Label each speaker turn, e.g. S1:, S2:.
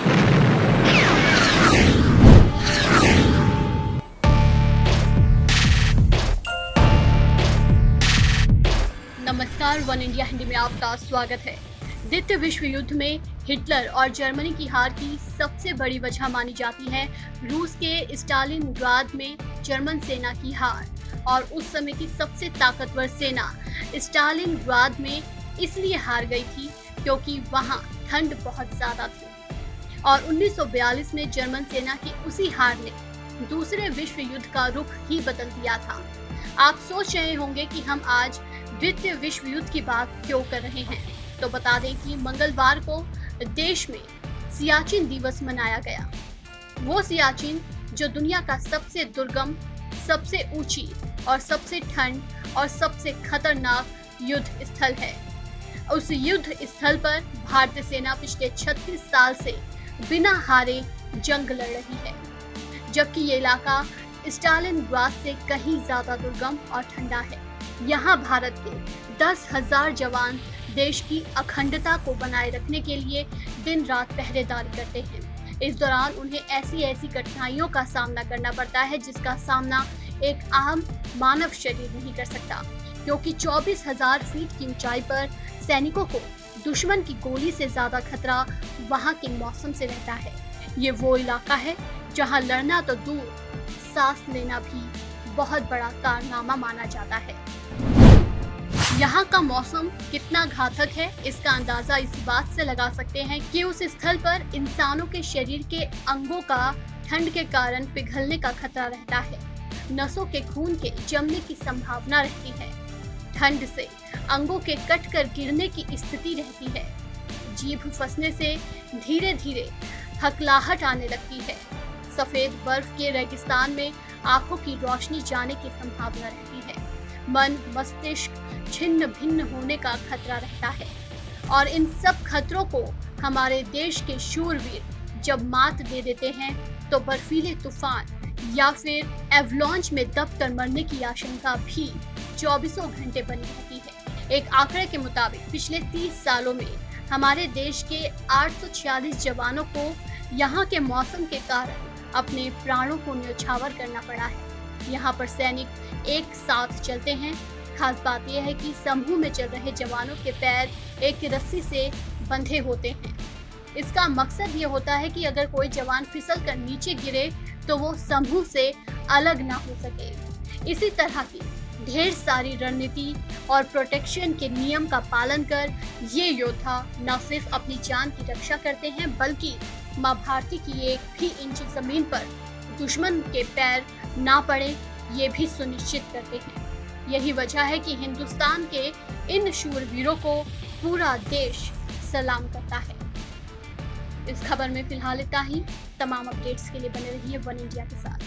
S1: नमस्कार, one India Hindi में आपका स्वागत है। द्वितीय विश्व युद्ध में हिटलर और जर्मनी की हार की सबसे बड़ी वजह मानी जाती है रूस के स्टालिनग्राद में जर्मन सेना की हार। और उस समय की सबसे ताकतवर सेना स्टालिनग्राद में इसलिए हार गई थी क्योंकि वहां ठंड बहुत ज्यादा थी। और 1942 में जर्मन सेना की उसी हार ने दूसरे विश्व युद्ध का रुख ही बदल दिया था। आप सोच रहे होंगे कि हम आज द्वितीय विश्व युद्ध की बात क्यों कर रहे हैं, तो बता दें कि मंगलवार को देश में सियाचिन दिवस मनाया गया। वो सियाचिन जो दुनिया का सबसे दुर्गम, सबसे ऊंची और सबसे ठंड और सबसे खतरनाक युद्ध स्थल है। उस युद्ध स्थल पर भारतीय सेना पिछले 36 साल से बिना हारे जंग लड़ रही है, जबकि ये इलाका स्टालिनग्राद से कहीं ज्यादा दुर्गम और ठंडा है। यहाँ भारत के 10,000 जवान देश की अखंडता को बनाए रखने के लिए दिन रात पहरेदारी करते हैं। इस दौरान उन्हें ऐसी कठिनाइयों का सामना करना पड़ता है जिसका सामना एक आम मानव शरीर नहीं कर सकता, क्योंकि 24,000 फीट की ऊंचाई पर सैनिकों को दुश्मन की गोली से ज्यादा खतरा वहाँ के मौसम से रहता है। ये वो इलाका है जहाँ लड़ना तो दूर, सांस लेना भी बहुत बड़ा कारनामा माना जाता है। यहाँ का मौसम कितना घातक है, इसका अंदाजा इस बात से लगा सकते हैं कि उस स्थल पर इंसानों के शरीर के अंगों का ठंड के कारण पिघलने का खतरा रहता है। नसों के खून के जमने की संभावना रहती है। ठंड से अंगों के कटकर गिरने की स्थिति रहती है। जीभ फंसने से धीरे धीरे हकलाहट आने लगती है। सफेद बर्फ के रेगिस्तान में आंखों की रोशनी जाने की संभावना रहती है। मन मस्तिष्क छिन्न भिन्न होने का खतरा रहता है। और इन सब खतरों को हमारे देश के शूरवीर जब मात दे देते हैं तो बर्फीले तूफान या फिर एवलांच में दबकर मरने की आशंका भी 24 घंटे बनी रहती है। एक आंकड़े के मुताबिक पिछले 30 सालों में हमारे देश के 846 जवानों को यहाँ के मौसम के कारण अपने प्राणों को न्यौछावर करना पड़ा है। यहाँ पर सैनिक एक साथ चलते हैं। खास बात यह है कि समूह में चल रहे जवानों के पैर एक रस्सी से बंधे होते हैं। इसका मकसद ये होता है कि अगर कोई जवान फिसल कर नीचे गिरे तो वो समूह से अलग ना हो सके। इसी तरह की ढेर सारी रणनीति और प्रोटेक्शन के नियम का पालन कर ये योद्धा न सिर्फ अपनी जान की रक्षा करते हैं, बल्कि माँ भारती की एक भी इंच जमीन पर दुश्मन के पैर ना पड़े, ये भी सुनिश्चित करते हैं। यही वजह है कि हिंदुस्तान के इन शूरवीरों को पूरा देश सलाम करता है। इस खबर में फिलहाल इतना ही। तमाम अपडेट्स के लिए बने रहिए वन इंडिया के साथ।